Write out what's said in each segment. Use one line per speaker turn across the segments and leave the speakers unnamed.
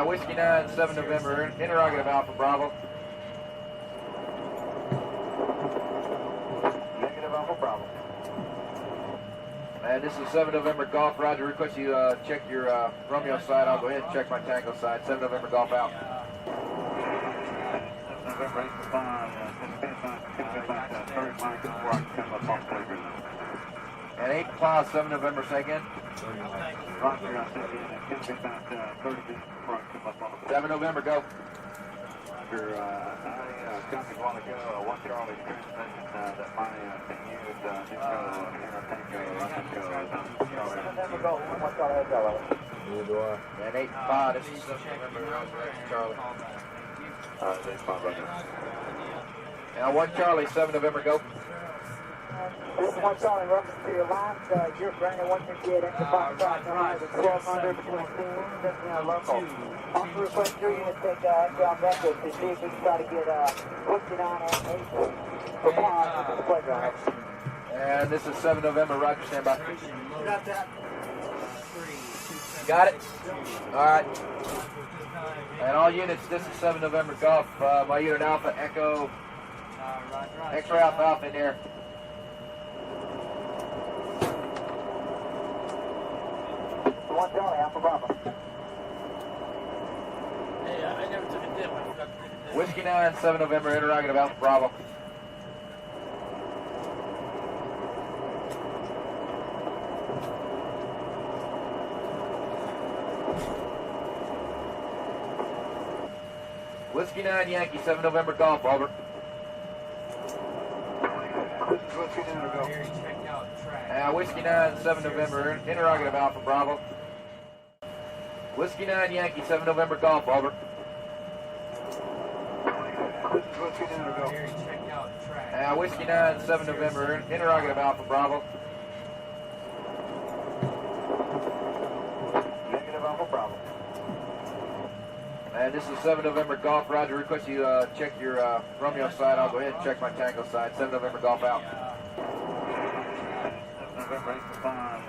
Whiskey 9, 7 November, interrogative Alpha Bravo. Negative Alpha Bravo. And this is 7 November Golf. Roger, request you check your Romeo side. I'll go ahead and check my Tango side. 7 November Golf out. 7 November 8 and 8 Plow, 7 November second. 7 November, go. I copied a while ago, 1 Charlie transmission that my thing used, and 8 5, this is 7 November, Charlie. That's fine, right now. Now 1 Charlie, 7 November, go.
This is 1 Charlie, welcome to your last, you're Brandon 158, extra 5 5 1200 between scenes, that's local. Also request 3 units take outbound records to see if we can try to get Whiskey 9 and 8 for Pond to the playground.
And this is 7 November, Roger, stand by.
Got that.
Got it? Alright. And all units, this is 7 November Golf, my unit Alpha, Echo, X-ray Alpha Alpha in there.
One Charlie, Alpha Bravo.
Hey, I never took a dip. I forgot to take a dip.
Whiskey 9, 7 November, interrogative Alpha Bravo. Whiskey 9, Yankee, 7 November Golf, over. This is Whiskey 9, go. Whiskey 9, 7 November, interrogative Alpha Bravo. Whiskey 9, Yankee, 7 November Golf, over. This is Whiskey 9, go. Whiskey 9, 7 November, interrogative Alpha Bravo. Negative Alpha Bravo. And this is 7 November Golf. Roger, request you check your Romeo side. I'll go ahead and check my Tango side. 7 November Golf out. 7 November 8 5,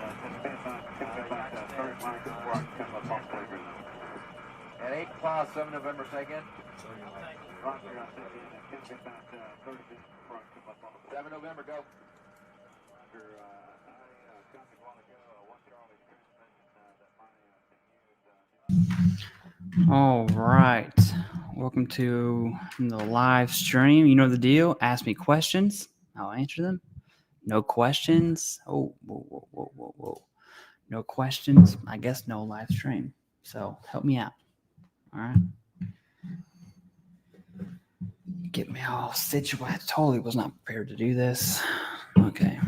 and 8 Plow, 7 November second. 7 November, go.
All right. Welcome to the live stream. You know the deal. Ask me questions. I'll answer them. No questions. Oh, whoa. No questions. I guess no live stream. So help me out. All right. Get me all situated. Totally was not prepared to do this. Okay.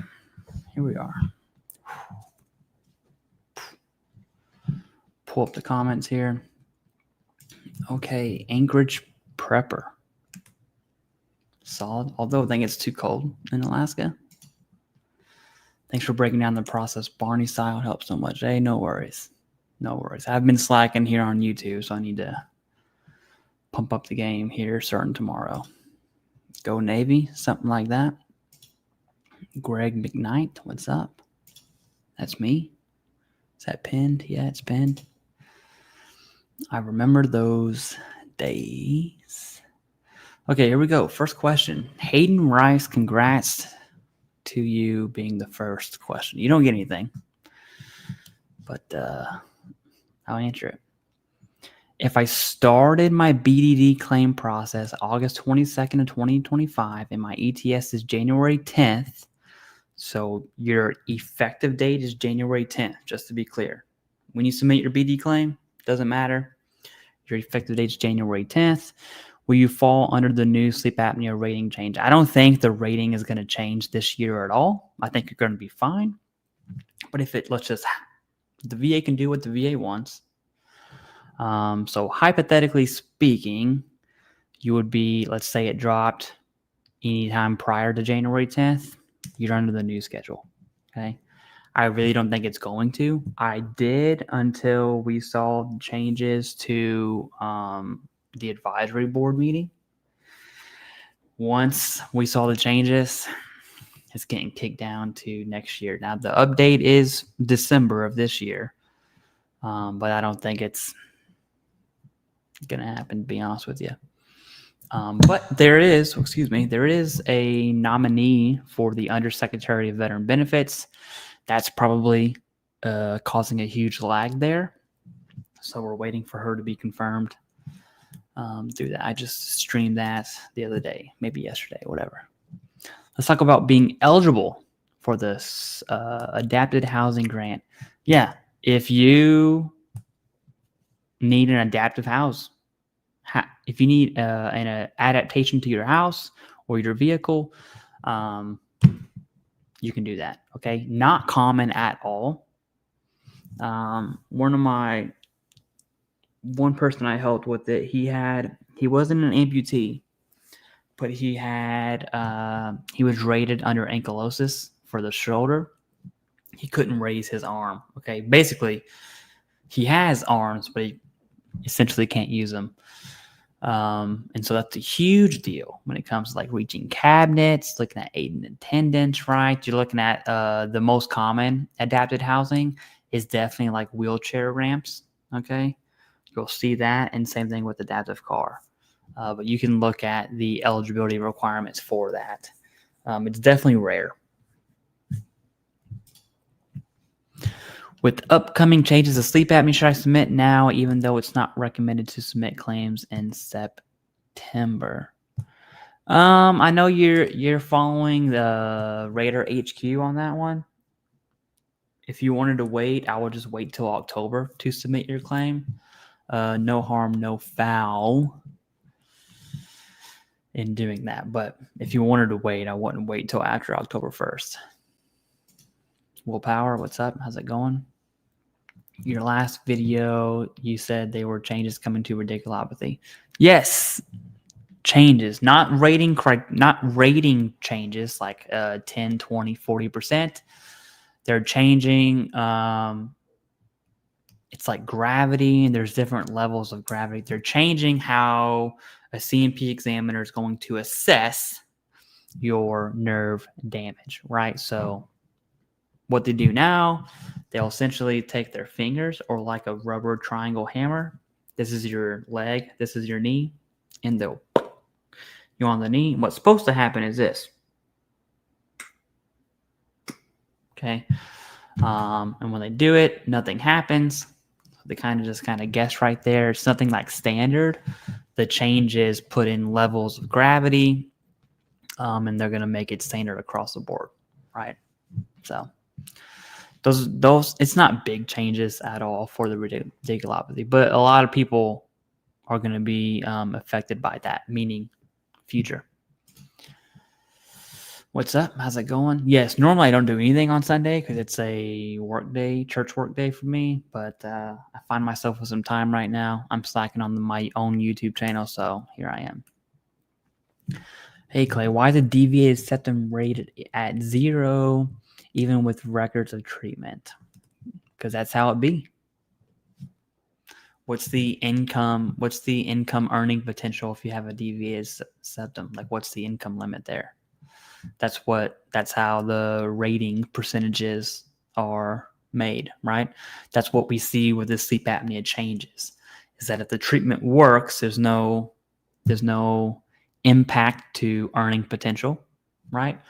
Here we are. Pull up the comments here. Okay, Anchorage Prepper. Solid, although I think it's too cold in Alaska. Thanks for breaking down the process. Barney style helps so much. Hey, no worries. No worries. I've been slacking here on YouTube, so I need to pump up the game here starting tomorrow. Go Navy, something like that. Greg McKnight, what's up? That's me. Is that pinned? Yeah, it's pinned. I remember those days. Okay, here we go. First question. Hayden Rice, congrats to you being the first question. You don't get anything, but I'll answer it. If I started my BDD claim process August 22nd of 2025 and my ETS is January 10th, so your effective date is January 10th, just to be clear. When you submit your BD claim, doesn't matter. Your effective date is January 10th. Will you fall under the new sleep apnea rating change? I don't think the rating is going to change this year at all. I think you're going to be fine. But if it, the VA can do what the VA wants. So hypothetically speaking, you would be, let's say it dropped anytime prior to January 10th, you're under the new schedule. Okay. I really don't think it's going to. I did until we saw changes to the advisory board meeting. Once we saw the changes, it's getting kicked down to next year. Now, the update is December of this year. but I don't think it's going to happen, to be honest with you. But there is a nominee for the Undersecretary of Veteran Benefits. That's probably causing a huge lag there. So we're waiting for her to be confirmed through that. I just streamed that the other day, maybe yesterday, whatever. Let's talk about being eligible for this adapted housing grant. Yeah, if you need an adaptive house, if you need an adaptation to your house or your vehicle, you can do that. Okay, not common at all. One person I helped with it, he wasn't an amputee, but he was rated under ankylosis for the shoulder. He couldn't raise his arm. Okay, basically, he has arms, but he essentially can't use them. And so that's a huge deal when it comes to like reaching cabinets, looking at aid and attendance, right? You're looking at the most common adapted housing is definitely like wheelchair ramps. Okay, you'll see that, and same thing with adaptive car. But you can look at the eligibility requirements for that. It's definitely rare. With upcoming changes to sleep apnea, should I submit now, even though it's not recommended to submit claims in September? I know you're following the Radar HQ on that one. If you wanted to wait, I would just wait till October to submit your claim. No harm, no foul in doing that. But if you wanted to wait, I wouldn't wait till after October 1st. Willpower, what's up? How's it going? Your last video, you said they were changes coming to radiculopathy. Yes, changes, not rating changes like 10, 20, 40%. They're changing. It's like gravity, and there's different levels of gravity. They're changing how a C&P examiner is going to assess your nerve damage, right? So what they do now, they'll essentially take their fingers or like a rubber triangle hammer. This is your leg, this is your knee, and they'll you on the knee. What's supposed to happen is this. Okay. And when they do it, nothing happens. They kind of guess right there. It's nothing like standard. The change is put in levels of gravity, and they're going to make it standard across the board, right? So those it's not big changes at all for the radiculopathy, but a lot of people are going to be affected by that, meaning future. What's up? How's it going? Yes, normally I don't do anything on Sunday because it's a church work day for me, but I find myself with some time right now. I'm slacking on my own YouTube channel, so here I am. Hey, Clay, why is the deviated septum rated at 0 even with records of treatment? Because that's how it be. What's the income earning potential if you have a deviated septum? Like, what's the income limit there? That's how the rating percentages are made, right? That's what we see with the sleep apnea changes, is that if the treatment works, there's no impact to earning potential, right?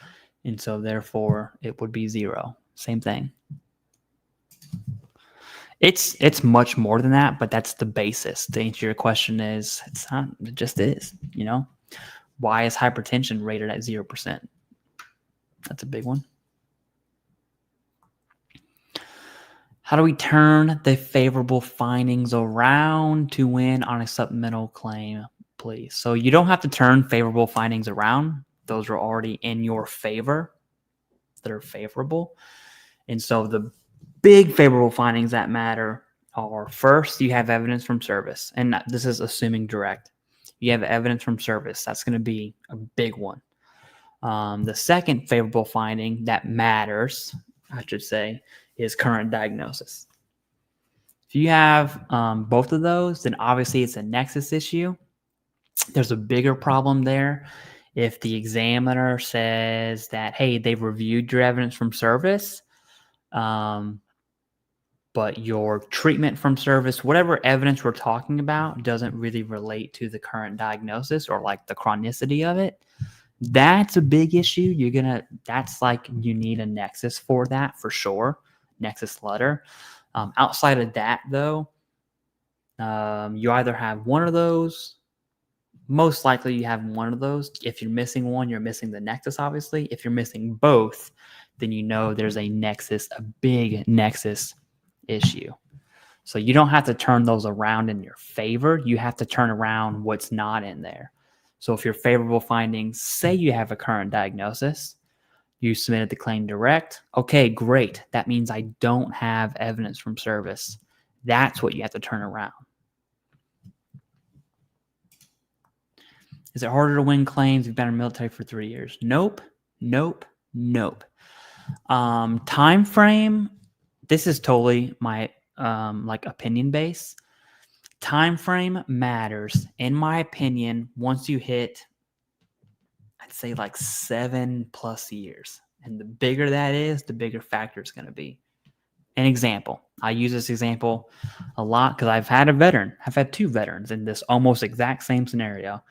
And so therefore it would be 0. Same thing. It's much more than that, but that's the basis. To answer your question is, it's not, it just is, you know? Why is hypertension rated at 0%? That's a big one. How do we turn the favorable findings around to win on a supplemental claim, please? So you don't have to turn favorable findings around. Those are already in your favor, that are favorable. And so the big favorable findings that matter are, first, you have evidence from service. And this is assuming direct. You have evidence from service. That's going to be a big one. The second favorable finding that matters, I should say, is current diagnosis. If you have both of those, then obviously it's a Nexus issue. There's a bigger problem there. If the examiner says that, hey, they've reviewed your evidence from service, but your treatment from service, whatever evidence we're talking about, doesn't really relate to the current diagnosis or like the chronicity of it. That's a big issue. That's like you need a Nexus for that for sure. Nexus letter. Outside of that, though, you either have one of those. Most likely you have one of those. If you're missing one, you're missing the Nexus, obviously. If you're missing both, then you know there's a Nexus, a big Nexus issue. So you don't have to turn those around in your favor. You have to turn around what's not in there. So if your favorable findings say you have a current diagnosis, you submitted the claim direct. Okay, great. That means I don't have evidence from service. That's what you have to turn around. Is it harder to win claims? You've been in the military for 3 years. Nope. Time frame. This is totally my like opinion base. Time frame matters, in my opinion. Once you hit, I'd say like 7+ years, and the bigger that is, the bigger factor it's going to be. An example. I use this example a lot because I've had two veterans in this almost exact same scenario.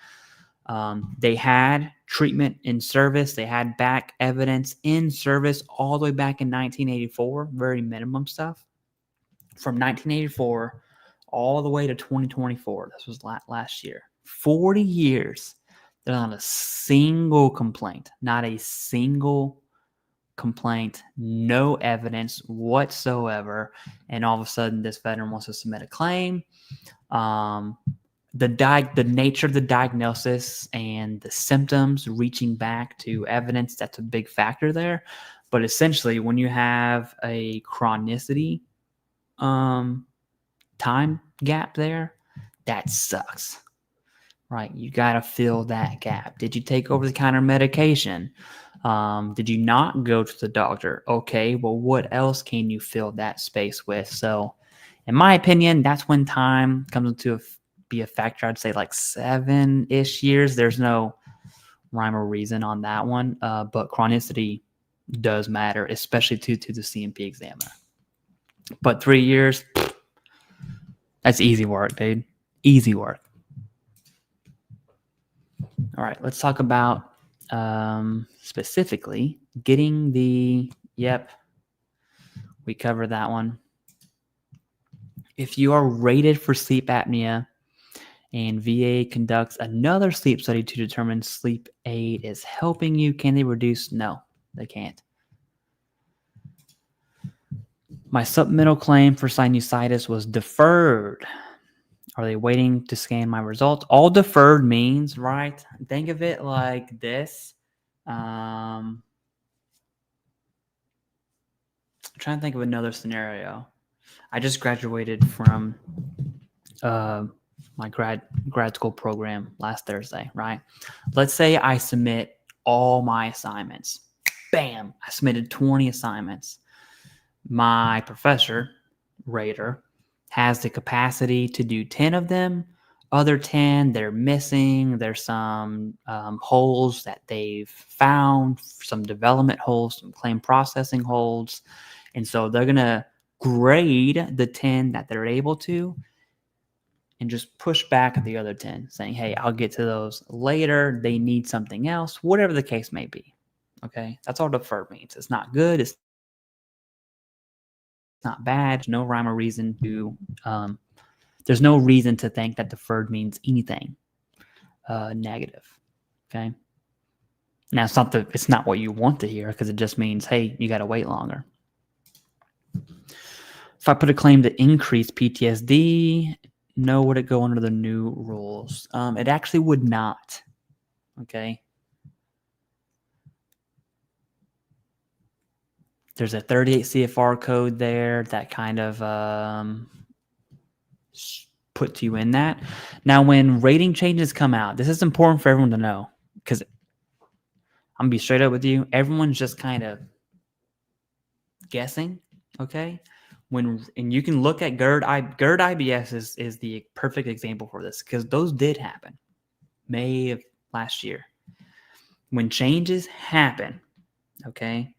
They had treatment in service. They had back evidence in service all the way back in 1984, very minimum stuff. From 1984 all the way to 2024. This was last year. 40 years. There's not a single complaint. Not a single complaint. No evidence whatsoever. And all of a sudden, this veteran wants to submit a claim. The nature of the diagnosis and the symptoms reaching back to evidence, that's a big factor there. But essentially, when you have a chronicity time gap there, that sucks, right? You got to fill that gap. Did you take over-the-counter medication? Did you not go to the doctor? Okay, well, what else can you fill that space with? So, in my opinion, that's when time comes into be a factor. I'd say like 7-ish years. There's no rhyme or reason on that one, but chronicity does matter, especially to the CMP examiner. But 3 years, that's easy work, dude. Easy work. All right, let's talk about specifically getting the, we covered that one. If you are rated for sleep apnea and VA conducts another sleep study to determine sleep aid is helping you, can they reduce? No, they can't. My supplemental claim for sinusitis was deferred. Are they waiting to scan my results? All deferred means, right? Think of it like this. I'm trying to think of another scenario. I just graduated from my grad school program last Thursday, right? Let's say I submit all my assignments. Bam! I submitted 20 assignments. My professor, rater, has the capacity to do 10 of them. Other 10, they're missing. There's some holes that they've found, some development holes, some claim processing holes. And so they're going to grade the 10 that they're able to and just push back the other 10, saying, hey, I'll get to those later. They need something else, whatever the case may be. Okay, that's all deferred means. It's not good. It's not bad. There's no rhyme or reason to, there's no reason to think that deferred means anything negative. Okay. Now it's not what you want to hear, because it just means, hey, you got to wait longer. If I put a claim to increase PTSD, no, would it go under the new rules? It actually would not. Okay. There's a 38 CFR code there that kind of puts you in that. Now, when rating changes come out, this is important for everyone to know, because I'm going to be straight up with you. Everyone's just kind of guessing, okay? And you can look at GERD IBS is the perfect example for this, because those did happen May of last year. When changes happen, okay,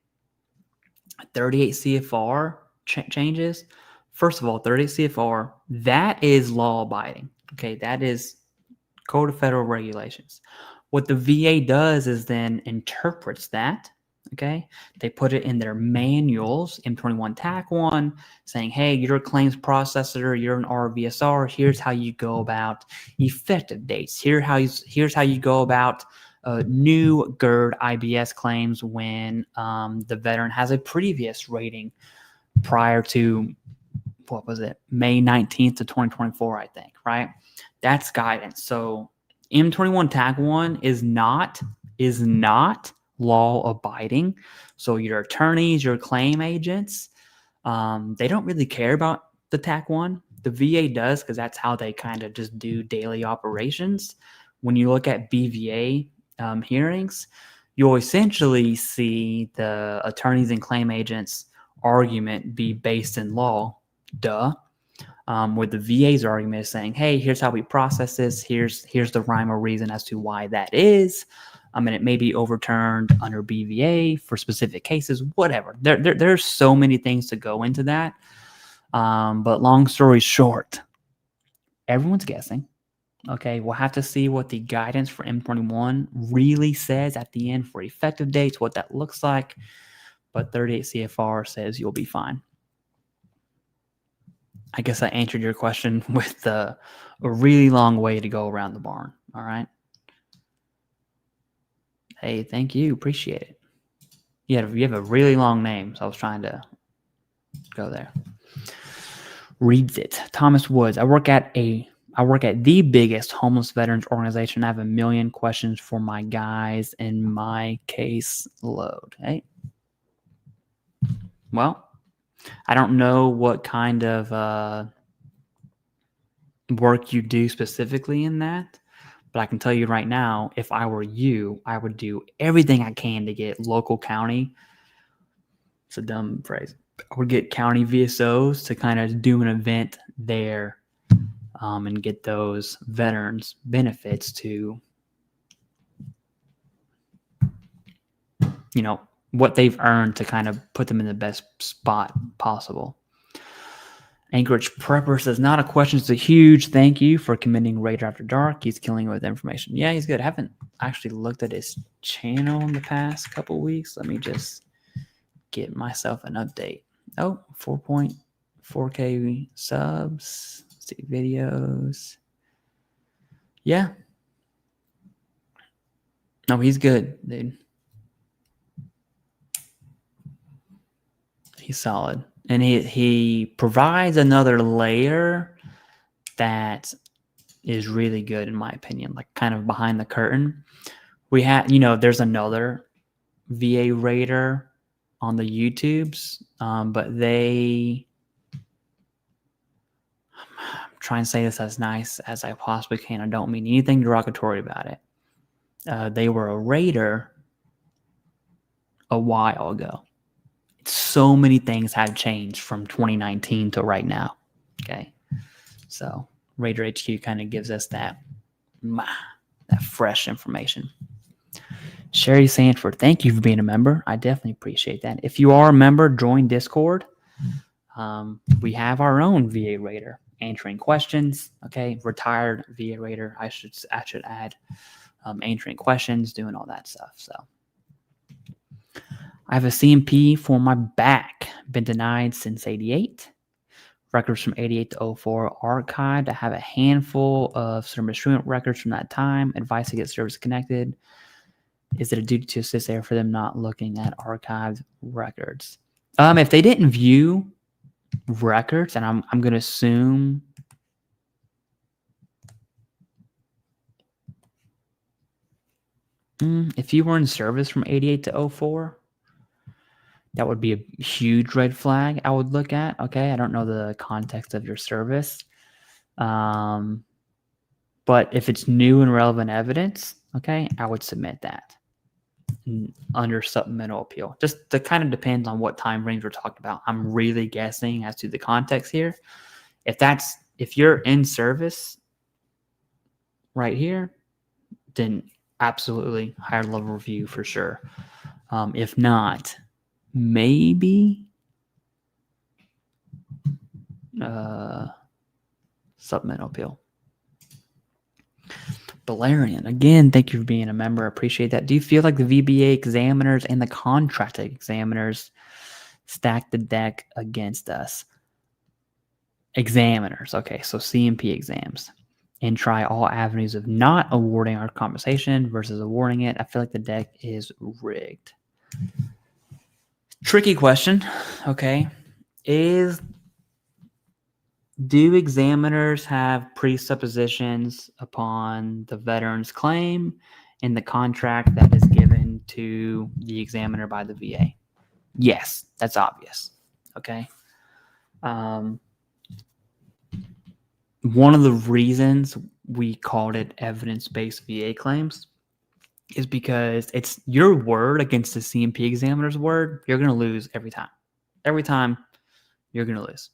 38 CFR changes, first of all, 38 CFR, that is law abiding. Okay, that is Code of Federal Regulations. What the VA does is then interprets that. Okay, they put it in their manuals, M21 TAC 1, saying, hey, you're a claims processor, you're an RVSR, here's how you go about effective dates. Here's how you go about new GERD IBS claims when the veteran has a previous rating prior to, what was it, May 19th to 2024, I think, right? That's guidance. So M21 TAC 1 is not law abiding. So your attorneys, your claim agents, they don't really care about the TAC 1. The VA does, because that's how they kind of just do daily operations. When you look at BVA hearings, you'll essentially see the attorneys and claim agents argument be based in law, where the VA's argument is saying, hey, here's how we process this, here's the rhyme or reason as to why that is. And it may be overturned under BVA for specific cases, whatever. There's so many things to go into that. But long story short, everyone's guessing. Okay, we'll have to see what the guidance for M21 really says at the end for effective dates, what that looks like. But 38 CFR says you'll be fine. I guess I answered your question with a really long way to go around the barn. All right. Hey, thank you. Appreciate it. You have a really long name, so I was trying to go there. Reads it. Thomas Woods. I work at the biggest homeless veterans organization. I have a million questions for my guys in my case load. Hey. Well, I don't know what kind of work you do specifically in that, but I can tell you right now, if I were you, I would do everything I can to get local county. It's a dumb phrase. I would get county VSOs to kind of do an event there and get those veterans benefits to, what they've earned to kind of put them in the best spot possible. Anchorage Prepper says, not a question, it's a huge thank you for commending Raider After Dark. He's killing it with information. Yeah, he's good. I haven't actually looked at his channel in the past couple weeks. Let me just get myself an update. Oh, 4.4K subs. Let's see, videos. Yeah. No, he's good, dude. He's solid. And he provides another layer that is really good, in my opinion, like kind of behind the curtain. We have, there's another VA Raider on the YouTubes, but I'm trying to say this as nice as I possibly can. I don't mean anything derogatory about it. They were a Raider a while ago. So many things have changed from 2019 to right now. Okay. So Raider HQ kind of gives us that fresh information. Sherry Sanford, thank you for being a member. I definitely appreciate that. If you are a member, join Discord. We have our own VA Raider answering questions. Okay. Retired VA Raider. I should add answering questions, doing all that stuff. So I have a CMP for my back. Been denied since 88. Records from 88 to 04 archived. I have a handful of service truant records from that time. Advice to get service connected. Is it a duty to assist there for them not looking at archived records? If they didn't view records, and I'm going to assume if you were in service from 88 to 04, that would be a huge red flag I would look at. Okay, I don't know the context of your service. But if it's new and relevant evidence, okay, I would submit that under supplemental appeal. Just that kind of depends on what time range we're talking about. I'm really guessing as to the context here. If you're in service right here, then absolutely higher level review for sure. If not, maybe supplemental appeal. Valerian, again, thank you for being a member. I appreciate that. Do you feel like the VBA examiners and the contracted examiners stack the deck against us? Examiners, okay, so CMP exams, and try all avenues of not awarding our compensation versus awarding it. I feel like the deck is rigged. Tricky question, okay. Do examiners have presuppositions upon the veteran's claim in the contract that is given to the examiner by the VA? Yes, that's obvious. Okay. One of the reasons we called it evidence-based VA claims is because it's your word against the CMP examiner's word. You're going to lose every time. Every time you're going to lose.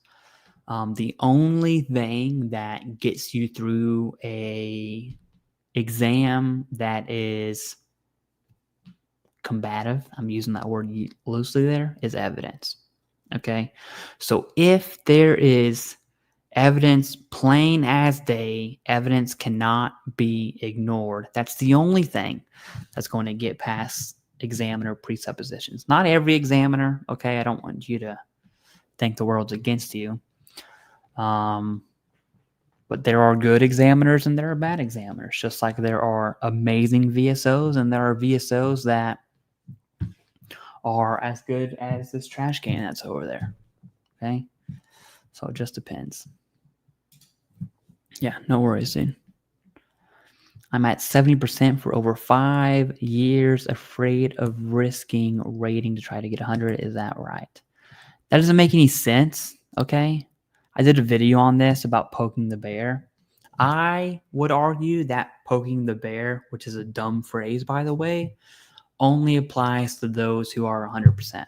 The only thing that gets you through a exam that is combative, I'm using that word loosely there, is evidence. Okay. So if there is evidence plain as day, evidence cannot be ignored. That's the only thing that's going to get past examiner presuppositions. Not every examiner. Okay. I don't want you to think the world's against you. But there are good examiners and there are bad examiners, just like there are amazing VSOs and there are VSOs that are as good as this trash can that's over there. Okay. So it just depends. Yeah, no worries, dude. I'm at 70% for over 5 years, afraid of risking rating to try to get 100. Is that right? That doesn't make any sense. Okay. I did a video on this about poking the bear. I would argue that poking the bear, which is a dumb phrase, by the way, only applies to those who are 100%.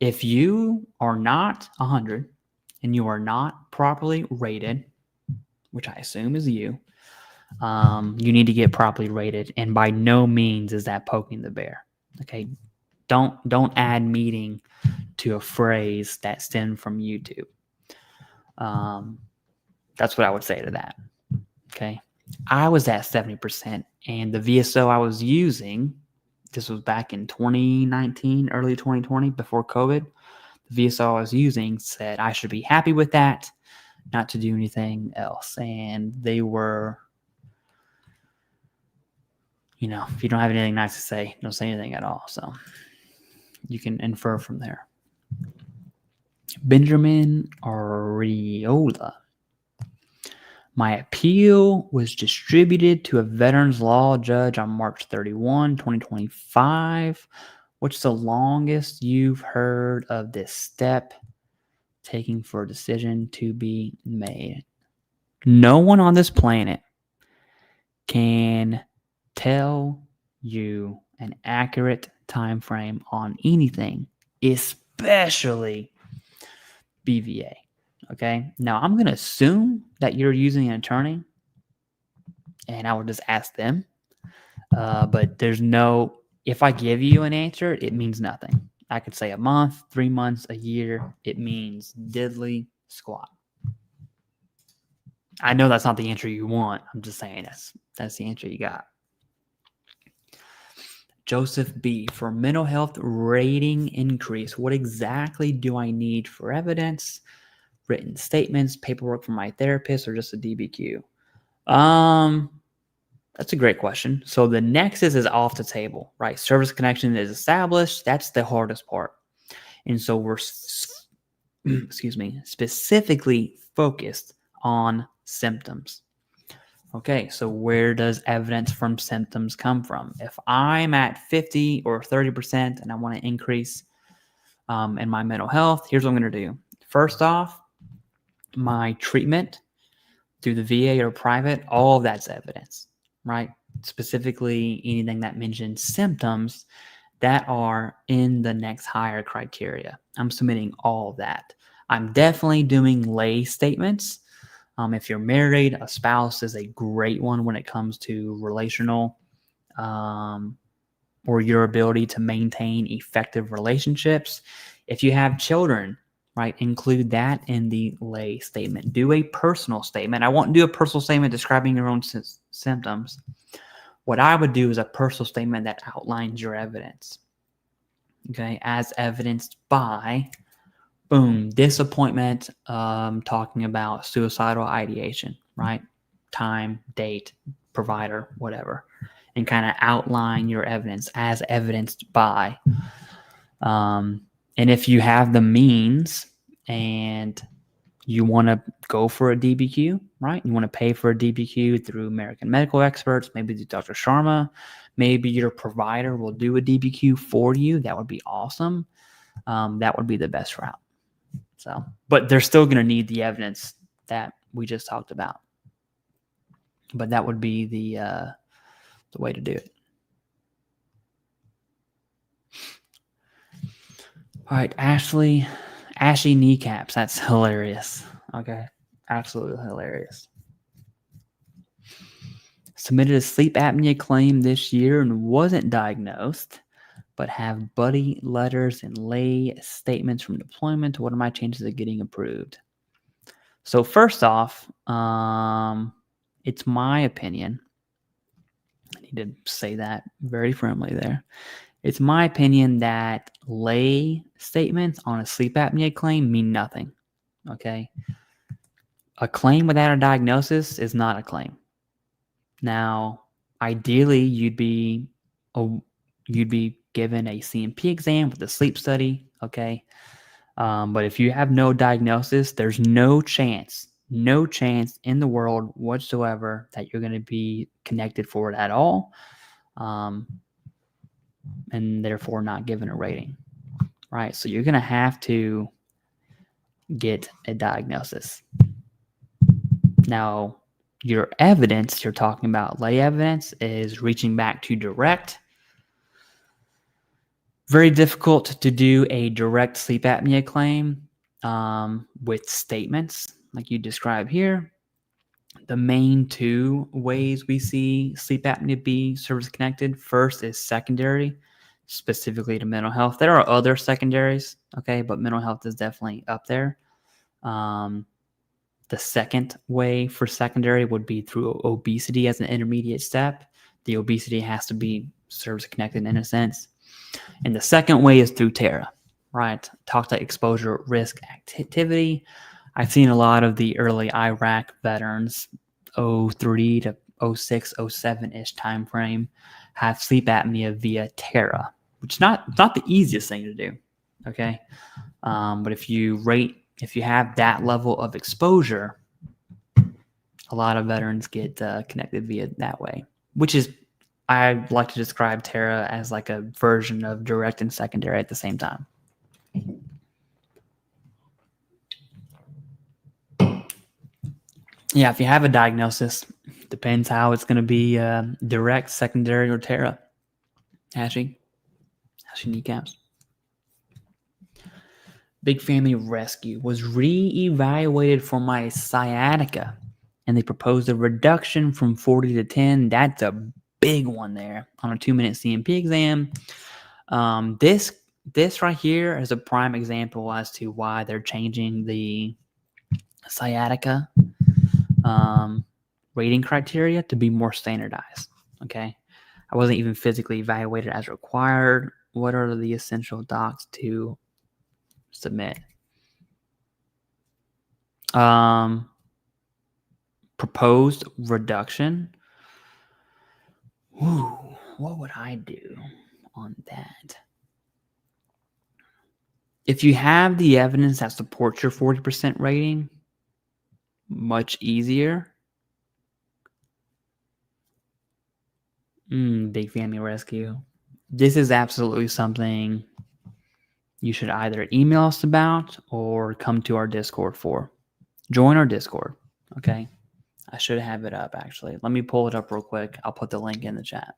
If you are not 100 and you are not properly rated, which I assume is you need to get properly rated. And by no means is that poking the bear. Okay. Don't add meaning to a phrase that stemmed from YouTube. That's what I would say to that. Okay. I was at 70% and the VSO I was using, this was back in 2019, early 2020, before COVID. The VSO I was using said I should be happy with that, not to do anything else. And they were, if you don't have anything nice to say, don't say anything at all. So you can infer from there. Benjamin Ariola. My appeal was distributed to a veterans law judge on March 31, 2025. What's the longest you've heard of this step taking for a decision to be made? No one on this planet can tell you an accurate time frame on anything, especially BVA. Okay. Now I'm going to assume that you're using an attorney and I will just ask them. But if I give you an answer, it means nothing. I could say a month, 3 months, a year. It means diddly squat. I know that's not the answer you want. I'm just saying that's the answer you got. Joseph B. For mental health rating increase, what exactly do I need for evidence? Written statements, paperwork from my therapist, or just a DBQ? That's a great question. So the Nexus is off the table, right? Service connection is established. That's the hardest part. And so we're, specifically focused on symptoms. Okay, so where does evidence from symptoms come from? If I'm at 50 or 30% and I want to increase in my mental health, here's what I'm going to do. First off, my treatment through the VA or private, all of that's evidence, right? Specifically, anything that mentions symptoms that are in the next higher criteria. I'm submitting all of that. I'm definitely doing lay statements. If you're married, a spouse is a great one when it comes to relational or your ability to maintain effective relationships. If you have children, right? Include that in the lay statement. Do a personal statement. I won't do a personal statement describing your own symptoms. What I would do is a personal statement that outlines your evidence. Okay, as evidenced by, boom, disappointment, talking about suicidal ideation, right? Time, date, provider, whatever, and kind of outline your evidence as evidenced by. And if you have the means and you want to go for a DBQ, right? You want to pay for a DBQ through American medical experts, maybe through Dr. Sharma, maybe your provider will do a DBQ for you. That would be awesome. That would be the best route. So, but they're still going to need the evidence that we just talked about. But that would be the way to do it. All right, Ashy kneecaps. That's hilarious. Okay, absolutely hilarious. Submitted a sleep apnea claim this year and wasn't diagnosed, but have buddy letters and lay statements from deployment. What are my chances of getting approved? So first off, it's my opinion. I need to say that very firmly there. It's my opinion that lay statements on a sleep apnea claim mean nothing. Okay? A claim without a diagnosis is not a claim. Now, ideally, you'd be given a CMP exam with a sleep study. Okay? But if you have no diagnosis, there's no chance in the world whatsoever that you're going to be connected for it at all. And therefore not given a rating, right? So you're going to have to get a diagnosis. Now, your evidence, you're talking about lay evidence, is reaching back to direct. Very difficult to do a direct sleep apnea claim with statements like you describe here. The main two ways we see sleep apnea be service connected, first is secondary, specifically to mental health. There are other secondaries, okay, but mental health is definitely up there. The second way for secondary would be through obesity as an intermediate step. The obesity has to be service connected in a sense. And the second way is through TARA, right? Talk to exposure risk activity. I've seen a lot of the early Iraq veterans, 03 to 06, 07-ish time frame, have sleep apnea via TARA, which is not the easiest thing to do, okay? But if you have that level of exposure, a lot of veterans get connected via that way, which is, I like to describe TARA as like a version of direct and secondary at the same time. Yeah, if you have a diagnosis, depends how it's going to be direct, secondary, or TARA. Ashy kneecaps. Big Family Rescue was re-evaluated for my sciatica, and they proposed a reduction from 40 to 10. That's a big one there on a 2-minute CMP exam. This right here is a prime example as to why they're changing the sciatica rating criteria to be more standardized. Okay, I wasn't even physically evaluated as required. What are the essential docs to submit? Proposed reduction. Ooh, what would I do on that? If you have the evidence that supports your 40% rating, much easier. Big Family Rescue. This is absolutely something you should either email us about or come to our Discord for. Join our Discord, okay? I should have it up, actually. Let me pull it up real quick. I'll put the link in the chat.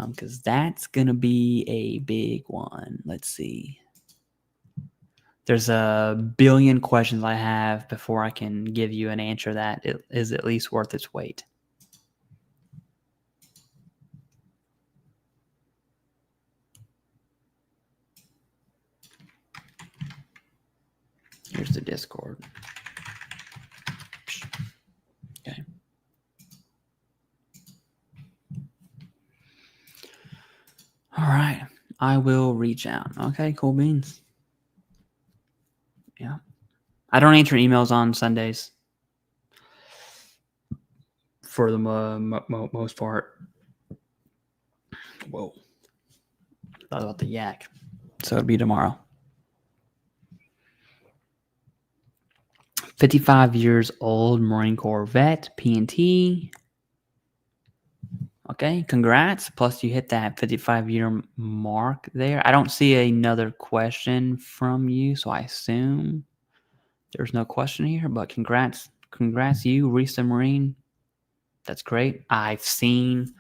Because that's going to be a big one. Let's see. There's a billion questions I have before I can give you an answer that it is at least worth its weight. Here's the Discord. Okay. All right. I will reach out. Okay, cool beans. Yeah. I don't answer emails on Sundays for the most part. Whoa. Thought about the yak. So it'll be tomorrow. 55 years old, Marine Corps vet, P&T. Okay, congrats. Plus, you hit that 55-year mark there. I don't see another question from you, so I assume there's no question here. But congrats, you, recent Marine. That's great. I've seen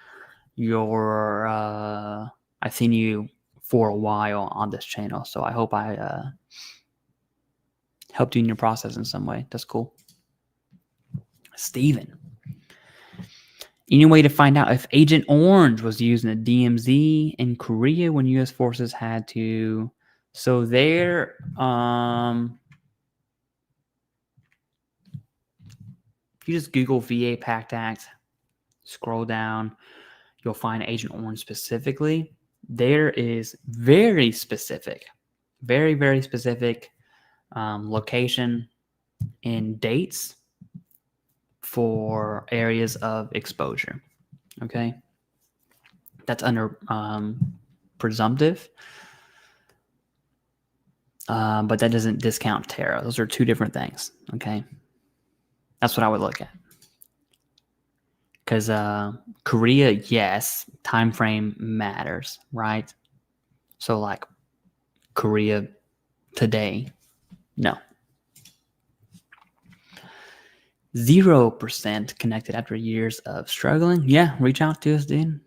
your, I've seen you for a while on this channel, so I hope I helped you in your process in some way. That's cool. Steven. Any way to find out if Agent Orange was used in a DMZ in Korea when U.S. forces had to? So there, if you just Google VA PACT Act, scroll down, you'll find Agent Orange specifically. There is very specific, very, very specific location and dates for areas of exposure. Okay. That's under presumptive. But that doesn't discount Terra. Those are two different things. Okay. That's what I would look at. Because Korea, yes, time frame matters, right? So like Korea today, no. 0% connected after years of struggling. Yeah, reach out to us, dude.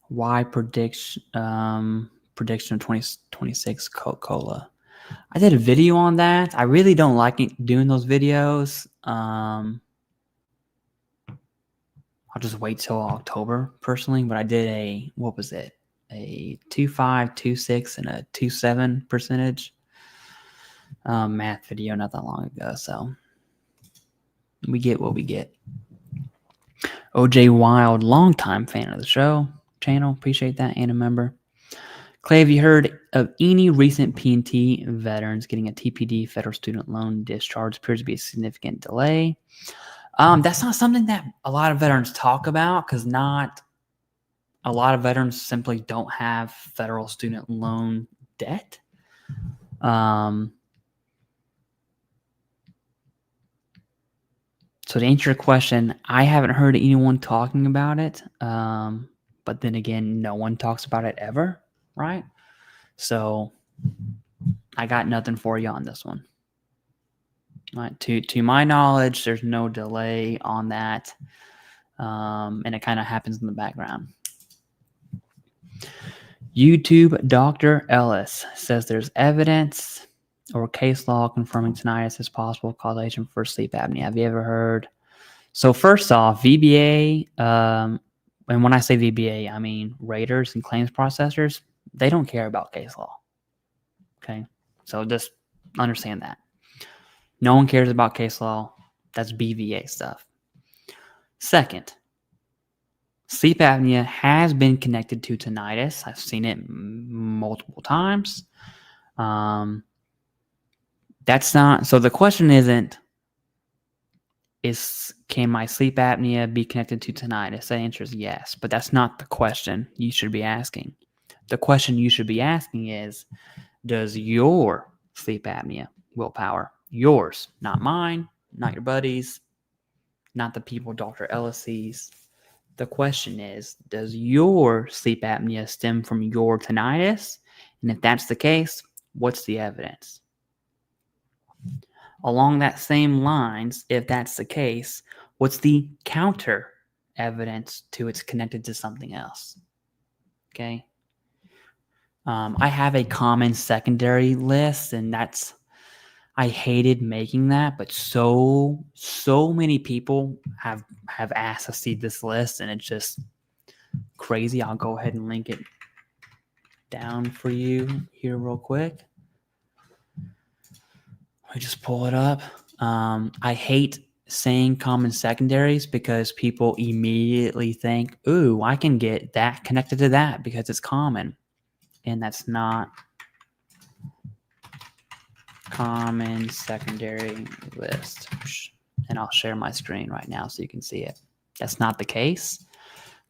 Why prediction of 2026 Coca-Cola? I did a video on that. I really don't like doing those videos. I'll just wait till October personally, but I did a, what was it? A 2.5, 2.6, and a 2.7 percentage math video not that long ago. So we get what we get. OJ Wild, longtime fan of the show channel. Appreciate that, and a member. Clay, have you heard of any recent P&T veterans getting a TPD, federal student loan discharge? Appears to be a significant delay. That's not something that a lot of veterans talk about because not a lot of veterans simply don't have federal student loan debt. So to answer your question, I haven't heard anyone talking about it. But then again, no one talks about it ever, right? So I got nothing for you on this one. Right. To my knowledge, there's no delay on that. And it kind of happens in the background. YouTube Dr. Ellis says there's evidence or case law confirming tinnitus is possible causation for sleep apnea. Have you ever heard? So first off, VBA, and when I say VBA, I mean raters and claims processors, they don't care about case law. Okay. So just understand that. No one cares about case law. That's BVA stuff. Second, sleep apnea has been connected to tinnitus. I've seen it multiple times. That's not, so the question isn't, can my sleep apnea be connected to tinnitus? The answer is yes, but that's not the question you should be asking. The question you should be asking is, does your sleep apnea willpower, yours, not mine, not your buddies, not the people Dr. Ellis sees. The question is, does your sleep apnea stem from your tinnitus? And if that's the case, what's the evidence? Along that same lines, if that's the case, what's the counter evidence to it's connected to something else? Okay. I have a common secondary list, and I hated making that, but so many people have asked to see this list, and it's just crazy. I'll go ahead and link it down for you here real quick. Let me just pull it up. I hate saying common secondaries because people immediately think, ooh, I can get that connected to that because it's common. And that's not common secondary list. And I'll share my screen right now so you can see it. That's not the case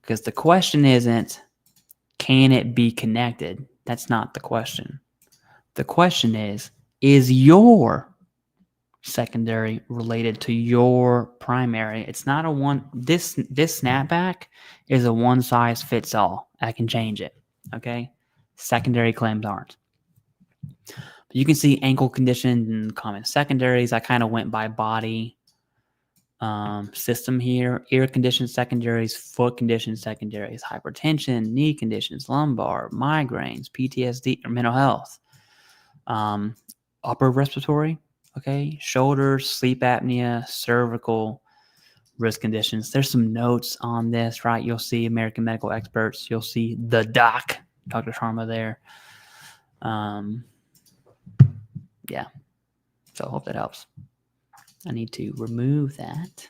because the question isn't, can it be connected? That's not the question. The question is your secondary related to your primary? It's not a one. This snapback is a one size fits all. I can change it. Okay. Secondary claims aren't. But you can see ankle conditions and common secondaries. I kind of went by body system here. Ear condition secondaries, foot condition secondaries, hypertension, knee conditions, lumbar, migraines, PTSD, or mental health, upper respiratory, okay, shoulders, sleep apnea, cervical, risk conditions. There's some notes on this, right? You'll see American medical experts. You'll see the doc, Dr. Sharma there. Yeah. So I hope that helps. I need to remove that.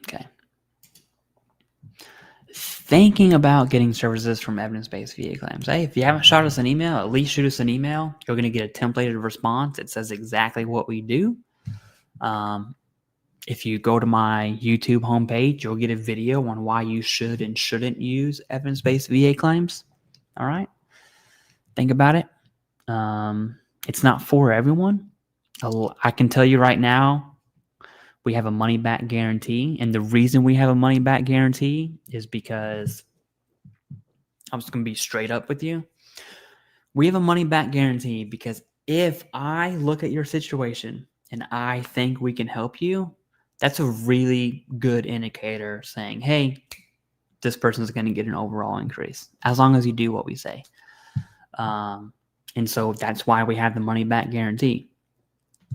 Okay. Thinking about getting services from evidence-based VA claims. Hey, if you haven't shot us an email, at least shoot us an email. You're going to get a templated response. It says exactly what we do. If you go to my YouTube homepage, you'll get a video on why you should and shouldn't use evidence-based VA claims. All right. Think about it. It's not for everyone. I can tell you right now, we have a money-back guarantee. And the reason we have a money-back guarantee is because I'm just going to be straight up with you. We have a money-back guarantee because if I look at your situation and I think we can help you, that's a really good indicator saying, hey, this person is going to get an overall increase as long as you do what we say. And so that's why we have the money-back guarantee.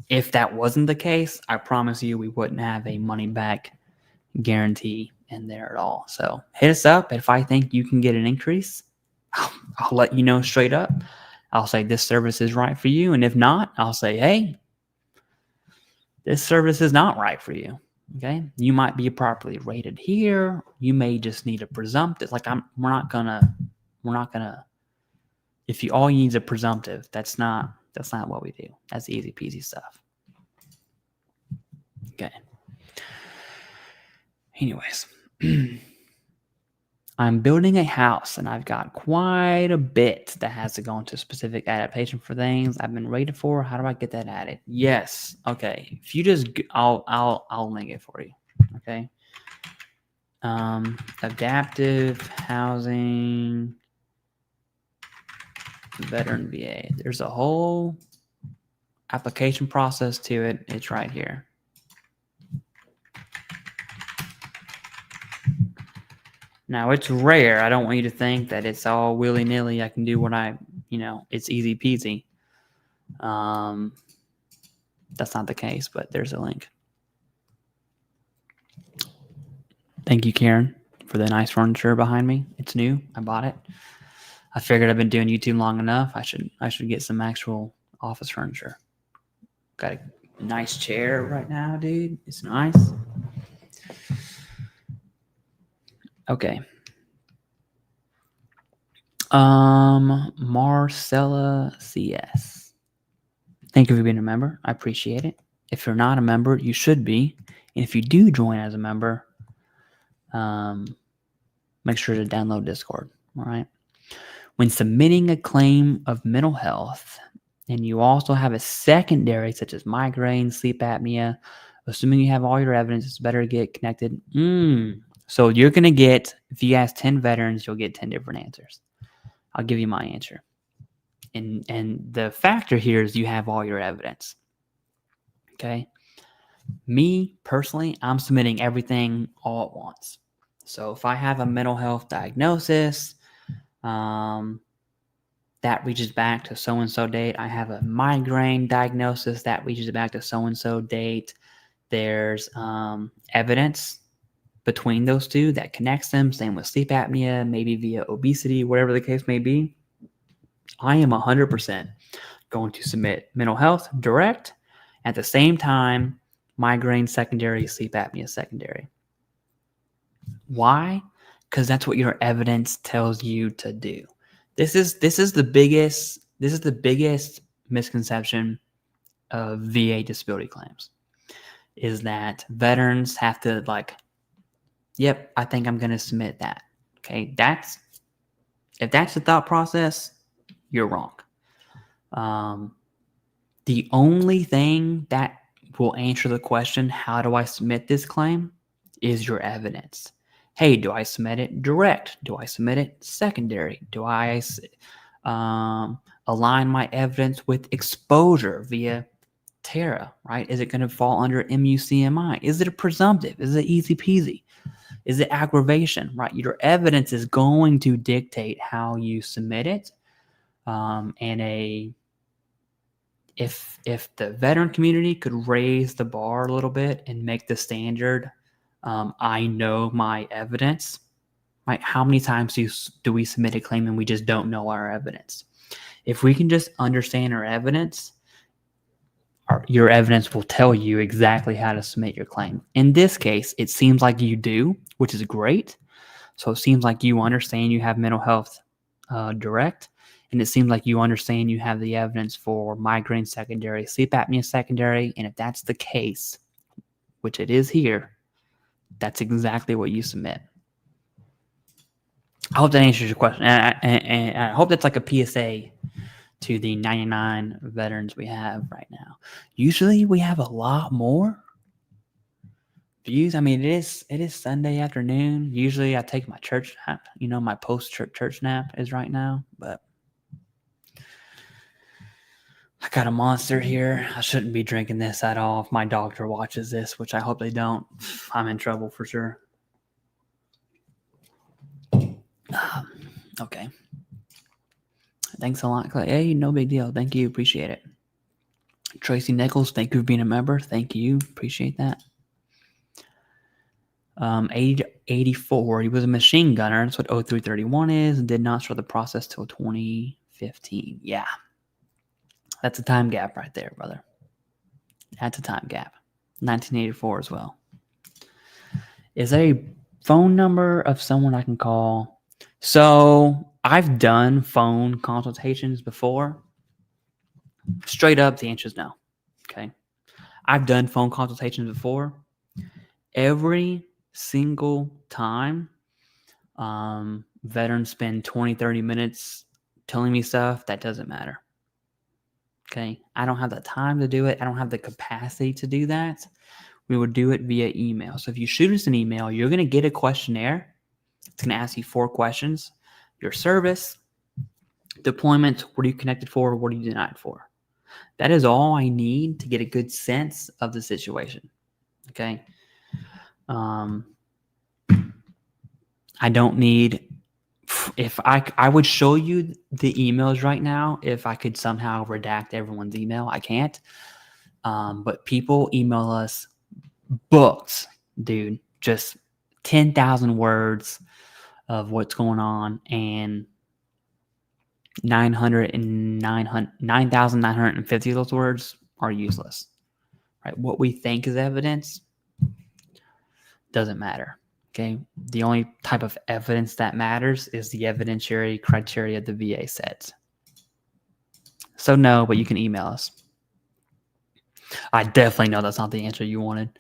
If that wasn't the case, I promise you we wouldn't have a money-back guarantee in there at all. So hit us up. If I think you can get an increase, I'll let you know straight up. I'll say this service is right for you. And if not, I'll say, hey, this service is not right for you. Okay. You might be properly rated here. You may just need a presumptive. Like we're not gonna, if all you need is a presumptive, that's not what we do. That's easy peasy stuff. Okay. Anyways, I'm building a house and I've got quite a bit that has to go into specific adaptation for things I've been rated for. How do I get that added? Yes. Okay. If you just, I'll link it for you. Okay. Adaptive housing, veteran VA. There's a whole application process to it. It's right here. Now, it's rare. I don't want you to think that it's all willy-nilly. I can do what it's easy peasy. That's not the case, but there's a link. Thank you, Karen, for the nice furniture behind me. It's new. I bought it. I figured I've been doing YouTube long enough. I should get some actual office furniture. Got a nice chair right now, dude. It's nice. Okay. Marcella CS. Thank you for being a member. I appreciate it. If you're not a member, you should be. And if you do join as a member, make sure to download Discord. All right. When submitting a claim of mental health, and you also have a secondary such as migraine, sleep apnea, assuming you have all your evidence, it's better to get connected. So you're going to get, if you ask 10 veterans, you'll get 10 different answers. I'll give you my answer. And the factor here is you have all your evidence. Okay. Me, personally, I'm submitting everything all at once. So if I have a mental health diagnosis, that reaches back to so-and-so date. I have a migraine diagnosis that reaches back to so-and-so date. There's evidence between those two that connects them. Same with sleep apnea, maybe via obesity, whatever the case may be. I am 100% going to submit mental health direct. At the same time, migraine secondary, sleep apnea secondary. Why? Because that's what your evidence tells you to do. This is the biggest misconception of VA disability claims, is that veterans have to like, yep, I think I'm going to submit that. Okay, if that's the thought process, you're wrong. The only thing that will answer the question, how do I submit this claim, is your evidence. Hey, do I submit it direct? Do I submit it secondary? Do I align my evidence with exposure via TARA, right? Is it going to fall under MUCMI? Is it a presumptive? Is it easy peasy? Is it aggravation, right? Your evidence is going to dictate how you submit it. If the veteran community could raise the bar a little bit and make the standard, I know my evidence, right? How many times do we submit a claim and we just don't know our evidence? If we can just understand our evidence, your evidence will tell you exactly how to submit your claim. In this case, it seems like you do, which is great. So it seems like you understand you have mental health direct, and it seems like you understand you have the evidence for migraine secondary, sleep apnea secondary, and if that's the case, which it is here, that's exactly what you submit. I hope that answers your question, and I hope that's like a PSA to the 99 veterans we have right now. Usually we have a lot more views. I mean, it is Sunday afternoon. Usually I take my church nap. You know, my post-church nap is right now, but I got a monster here. I shouldn't be drinking this at all. If my doctor watches this, which I hope they don't, I'm in trouble for sure. Okay. Thanks a lot, Clay. Hey, no big deal. Thank you. Appreciate it. Tracy Nichols, thank you for being a member. Thank you. Appreciate that. 84. He was a machine gunner. That's what 0331 is, and did not start the process till 2015. Yeah. That's a time gap right there, brother. That's a time gap. 1984 as well. Is there a phone number of someone I can call? So I've done phone consultations before. Straight up, the answer is no. Okay. I've done phone consultations before. Every single time veterans spend 20, 30 minutes telling me stuff, that doesn't matter. Okay. I don't have the time to do it. I don't have the capacity to do that. We would do it via email. So if you shoot us an email, you're going to get a questionnaire. It's going to ask you 4 questions. Your service, deployment, what are you connected for? What are you denied for? That is all I need to get a good sense of the situation. Okay. I don't need, if I would show you the emails right now, if I could somehow redact everyone's email. I can't. But people email us books, dude, just 10,000 words of what's going on, and 9,950 of those words are useless, right? What we think is evidence doesn't matter. Okay. The only type of evidence that matters is the evidentiary criteria the VA sets. So no, but you can email us. I definitely know that's not the answer you wanted.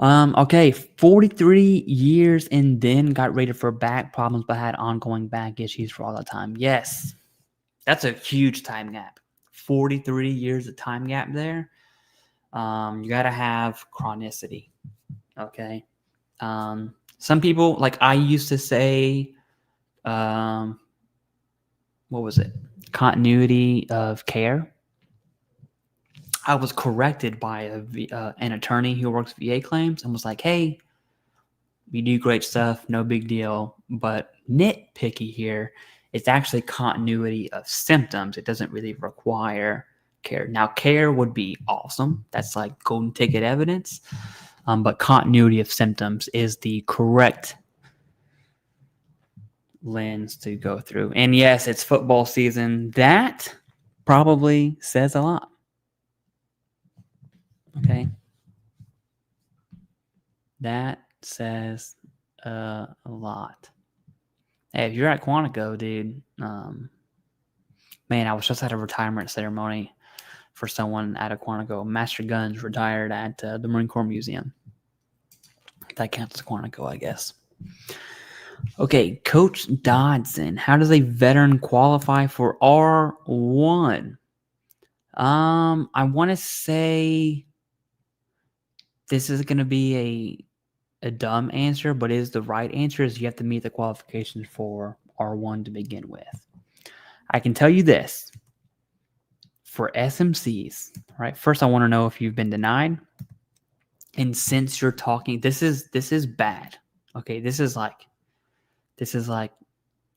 Okay. 43 years and then got rated for back problems, but had ongoing back issues for all the time. Yes. That's a huge time gap. 43 years of time gap there. You got to have chronicity. Okay. Some people, like I used to say, what was it? Continuity of care. I was corrected by an attorney who works VA claims and was like, hey, you do great stuff. No big deal. But nitpicky here, it's actually continuity of symptoms. It doesn't really require care. Now, care would be awesome. That's like golden ticket evidence. But continuity of symptoms is the correct lens to go through. And yes, it's football season. That probably says a lot. Okay. That says a lot. Hey, if you're at Quantico, dude, man, I was just at a retirement ceremony for someone at a Quantico. Master Guns retired at the Marine Corps Museum. That counts as Quantico, I guess. Okay, Coach Dodson. How does a veteran qualify for R1? I want to say this is going to be a dumb answer, but is the right answer is you have to meet the qualifications for R1 to begin with. I can tell you this. For SMCs, right? First, I want to know if you've been denied. And since you're talking, this is bad. Okay, this is like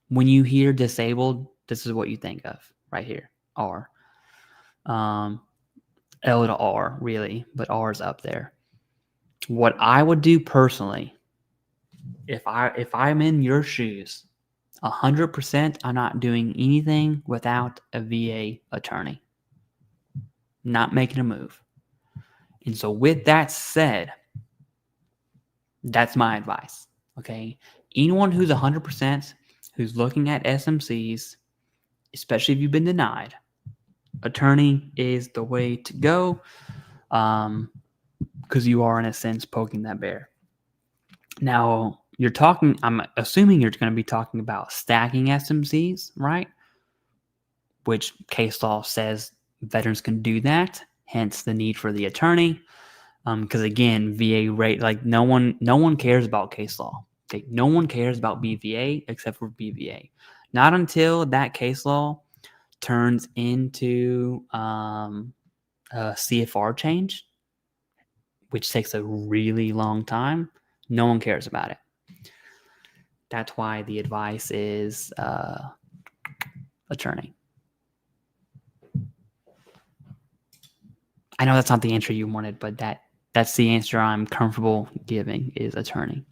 when you hear disabled, this is what you think of right here. R. L to R, really, but R is up there. What I would do personally, if I'm in your shoes, 100%, I'm not doing anything without a VA attorney. Not making a move. And so with that said, that's my advice. Okay. Anyone who's 100%, who's looking at SMCs, especially if you've been denied, attorney is the way to go. Because you are, in a sense, poking that bear. Now, I'm assuming you're going to be talking about stacking SMCs, right? Which case law says veterans can do that, hence the need for the attorney. Because again, VA rate, like no one cares about case law. Okay, no one cares about BVA except for BVA. Not until that case law turns into a CFR change, which takes a really long time. No one cares about it. That's why the advice is attorney. I know that's not the answer you wanted, but that's the answer I'm comfortable giving is attorney.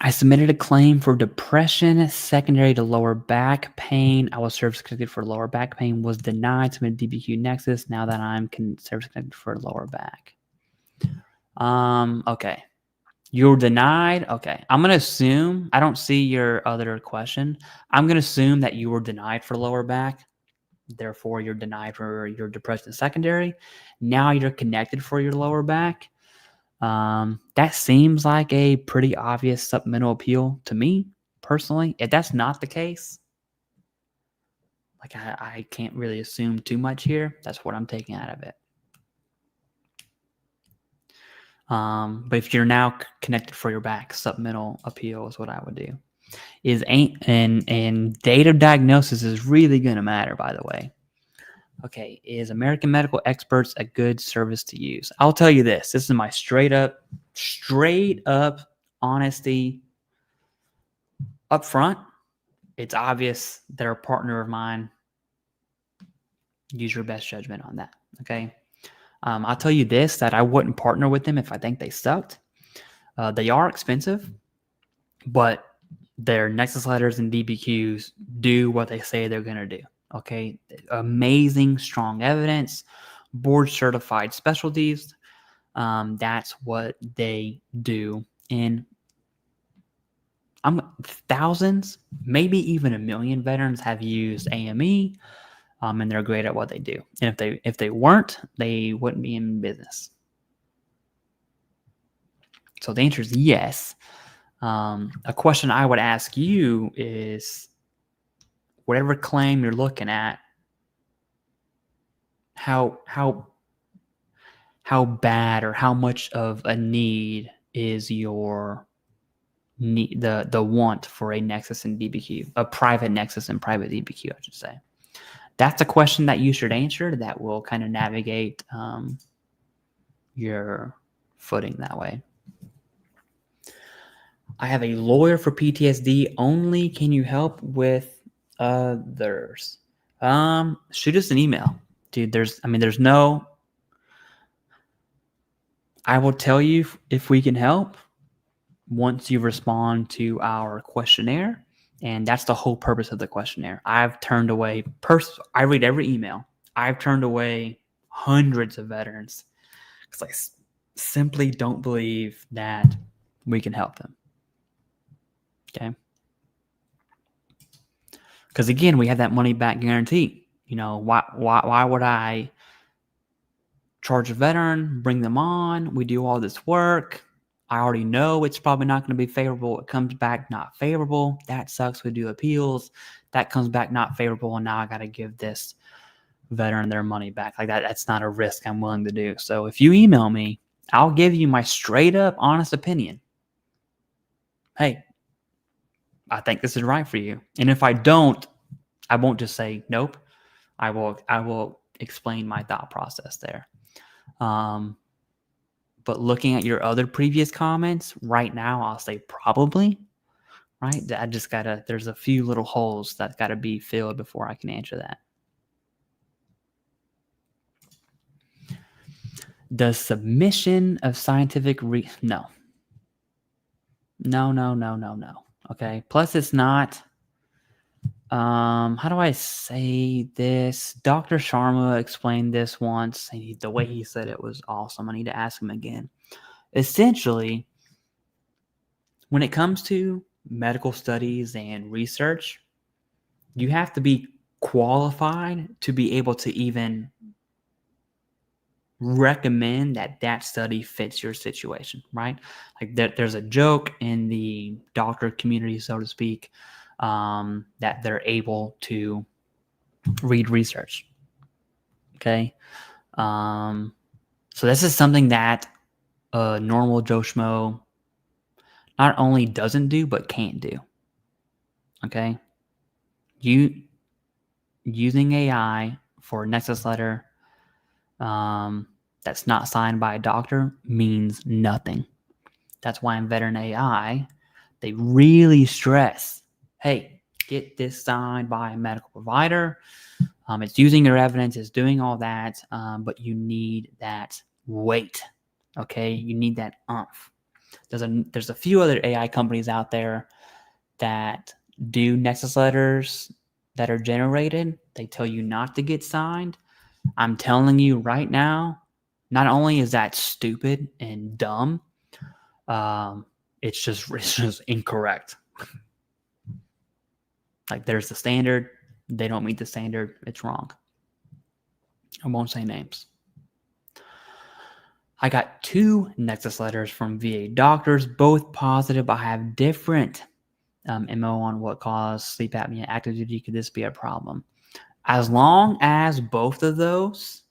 I submitted a claim for depression secondary to lower back pain. I was service connected for lower back pain, was denied, submitted DBQ Nexus. Now that I'm service connected for lower back. Okay. You were denied. Okay. I'm going to assume, I don't see your other question. I'm going to assume that you were denied for lower back. Therefore, you're denied for your depression secondary. Now you're connected for your lower back. That seems like a pretty obvious supplemental appeal to me, personally. If that's not the case, like I can't really assume too much here. That's what I'm taking out of it. But if you're now connected for your back, supplemental appeal is what I would do. And date of diagnosis is really going to matter, by the way. Okay, is American Medical Experts a good service to use? I'll tell you this. This is my straight up honesty up front. It's obvious they're a partner of mine. Use your best judgment on that, okay? I'll tell you this, that I wouldn't partner with them if I think they sucked. They are expensive, but their Nexus letters and DBQs do what they say they're going to do. Okay, amazing, strong evidence, board certified specialties. That's what they do. And thousands, maybe even 1 million veterans have used AME, and they're great at what they do. And if they weren't, they wouldn't be in business. So the answer is yes. A question I would ask you is, whatever claim you're looking at, how bad or how much of a need is your need, the want for a Nexus and DBQ, a private Nexus and private DBQ, I should say. That's a question that you should answer that will kind of navigate your footing that way. I have a lawyer for PTSD only. Can you help with others? Shoot us an email, dude. There's no, I will tell you if we can help. once you respond to our questionnaire, and that's the whole purpose of the questionnaire. I've turned away, I read every email. I've turned away hundreds of veterans because I simply don't believe that we can help them. Okay. Because again, we have that money back guarantee. You know, why would I charge a veteran, bring them on? We do all this work. I already know it's probably not going to be favorable. It comes back not favorable. That sucks. We do appeals. That comes back not favorable. And now I got to give this veteran their money back. Like that. That's not a risk I'm willing to do. So if you email me, I'll give you my straight up honest opinion. Hey, I think this is right for you. And if I don't, I won't just say nope. I will explain my thought process there. But looking at your other previous comments right now, I'll say probably, right? I just there's a few little holes that gotta be filled before I can answer that. Does submission of scientific no. Okay. Plus it's not, how do I say this? Dr. Sharma explained this once, and the way he said it was awesome. I need to ask him again. Essentially, when it comes to medical studies and research, you have to be qualified to be able to even recommend that study fits your situation, right? Like there's a joke in the doctor community, so to speak, that they're able to read research. Okay. So this is something that a normal Joe Schmo not only doesn't do, but can't do. Okay. Using AI for a Nexus letter that's not signed by a doctor means nothing. That's why in VeteranAI, they really stress, hey, get this signed by a medical provider. It's using your evidence, it's doing all that, but you need that weight, okay? You need that oomph. There's a few other AI companies out there that do Nexus letters that are generated. They tell you not to get signed. I'm telling you right now, not only is that stupid and dumb, it's just incorrect. Like there's the standard. They don't meet the standard. It's wrong. I won't say names. I got 2 Nexus letters from VA doctors, both positive. I have different MO on what caused sleep apnea. Active duty, could this be a problem? As long as both of those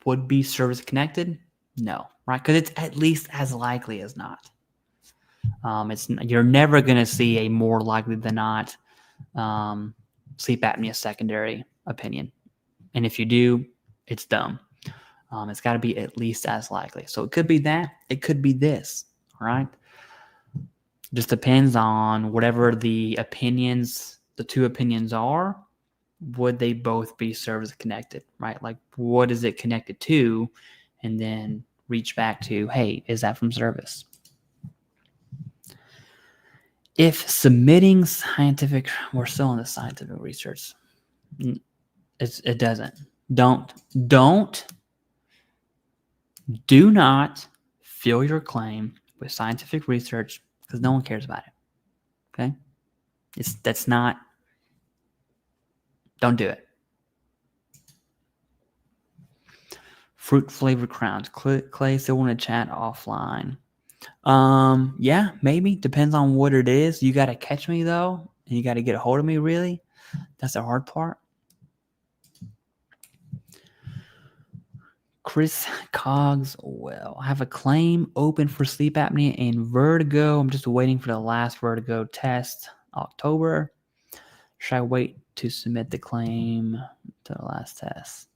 would be service connected, no, right? Because it's at least as likely as not. You're never going to see a more likely than not sleep apnea secondary opinion. And if you do, it's dumb. It's got to be at least as likely. So it could be that. It could be this. All right. Just depends on whatever the two opinions are. Would they both be service connected, right? Like, what is it connected to? And then reach back to, hey, is that from service? If submitting scientific, we're still in the scientific research. It doesn't. Do not fill your claim with scientific research because no one cares about it. Okay? Don't do it. Fruit flavored crowns. Clay still want to chat offline. Yeah, maybe. Depends on what it is. You got to catch me though, and you got to get a hold of me, really. That's the hard part. Chris Cogswell. I have a claim open for sleep apnea and vertigo. I'm just waiting for the last vertigo test, October. Should I wait to submit the claim to the last test?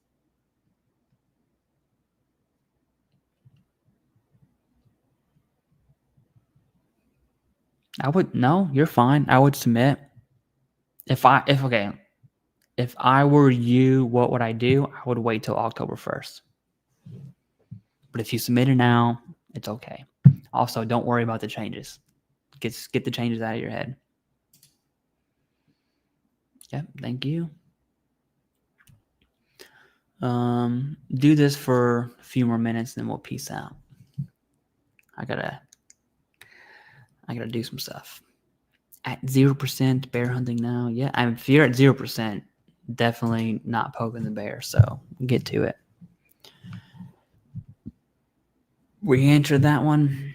No, you're fine. I would submit. If I were you, what would I do? I would wait till October 1st. But if you submit it now, it's okay. Also, don't worry about the changes. Get the changes out of your head. Yep, thank you. Do this for a few more minutes, then we'll peace out. I gotta do some stuff. At 0% bear hunting now. Yeah, if you're at 0%, definitely not poking the bear. So get to it. We answered that one.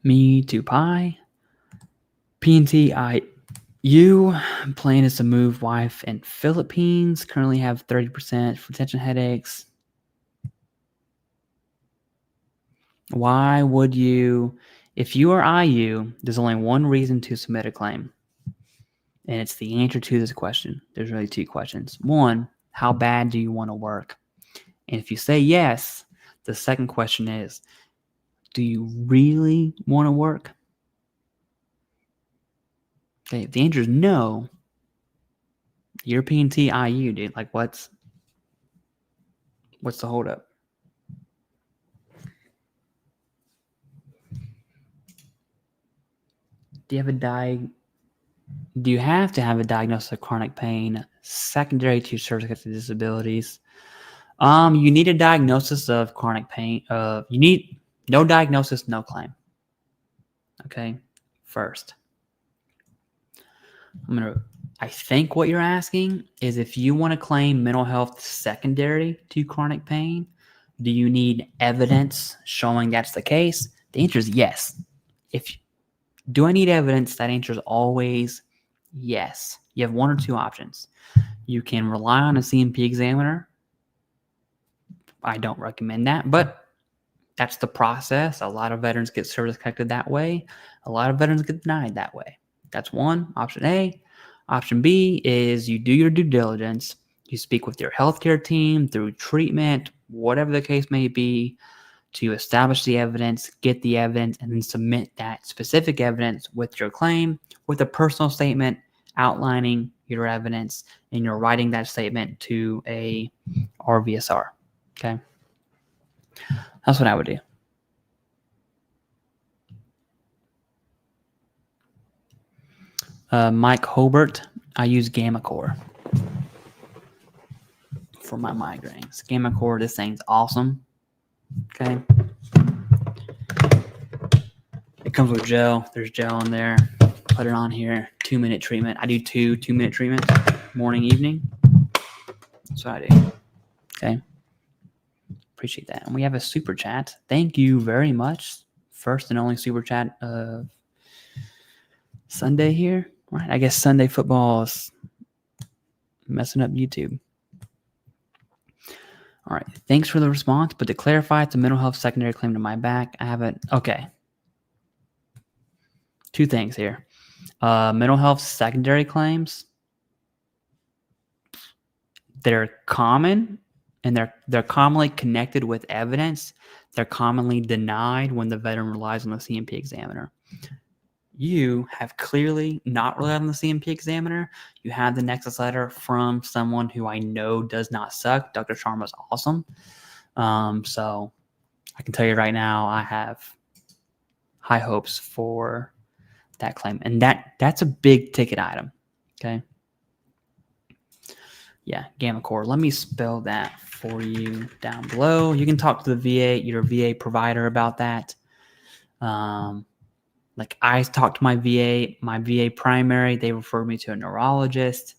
Me to Pi. PNT plan is to move wife in Philippines. Currently have 30% for retention headaches. Why would you, if you are IU, there's only one reason to submit a claim. And it's the answer to this question. There's really two questions. One, how bad do you want to work? And if you say yes, the second question is, do you really want to work? Okay, if the answer is no, you're PNT IU, dude. Like, what's the holdup? Do you have to have a diagnosis of chronic pain secondary to certificate of disabilities? You need a diagnosis of chronic pain. You need no diagnosis, no claim. Okay, first. I think what you're asking is if you want to claim mental health secondary to chronic pain, do you need evidence showing that's the case? The answer is yes. Do I need evidence? That answer is always yes. You have one or two options. You can rely on a CMP examiner. I don't recommend that, but that's the process. A lot of veterans get service connected that way. A lot of veterans get denied that way. That's one, option A. Option B is you do your due diligence. You speak with your healthcare team through treatment, whatever the case may be, to establish the evidence, get the evidence, and then submit that specific evidence with your claim, with a personal statement outlining your evidence, and you're writing that statement to a RVSR. Okay? That's what I would do. Mike Hobart, I use GammaCore for my migraines. GammaCore, this thing's awesome. Okay. It comes with gel. There's gel in there. Put it on here. 2-minute treatment. I do 2-minute treatments, morning, evening. That's what I do. Okay. Appreciate that. And we have a super chat. Thank you very much. First and only super chat of Sunday here. Right. I guess Sunday football is messing up YouTube. All right. Thanks for the response. But to clarify, it's a mental health secondary claim to my back. I haven't. Okay. Two things here. Mental health secondary claims. They're common and they're commonly connected with evidence. They're commonly denied when the veteran relies on the CMP examiner. You have clearly not relied on the CMP examiner. You have the Nexus letter from someone who I know does not suck. Dr. Sharma is awesome. So I can tell you right now, I have high hopes for that claim. And that's a big ticket item. Okay. Yeah, GammaCore. Let me spell that for you down below. You can talk to the VA, your VA provider about that. Like I talked to my VA primary. They referred me to a neurologist.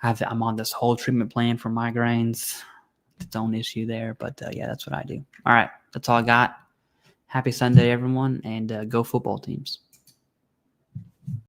I'm on this whole treatment plan for migraines. It's its own issue there, but yeah, that's what I do. All right, that's all I got. Happy Sunday, everyone, and go football teams.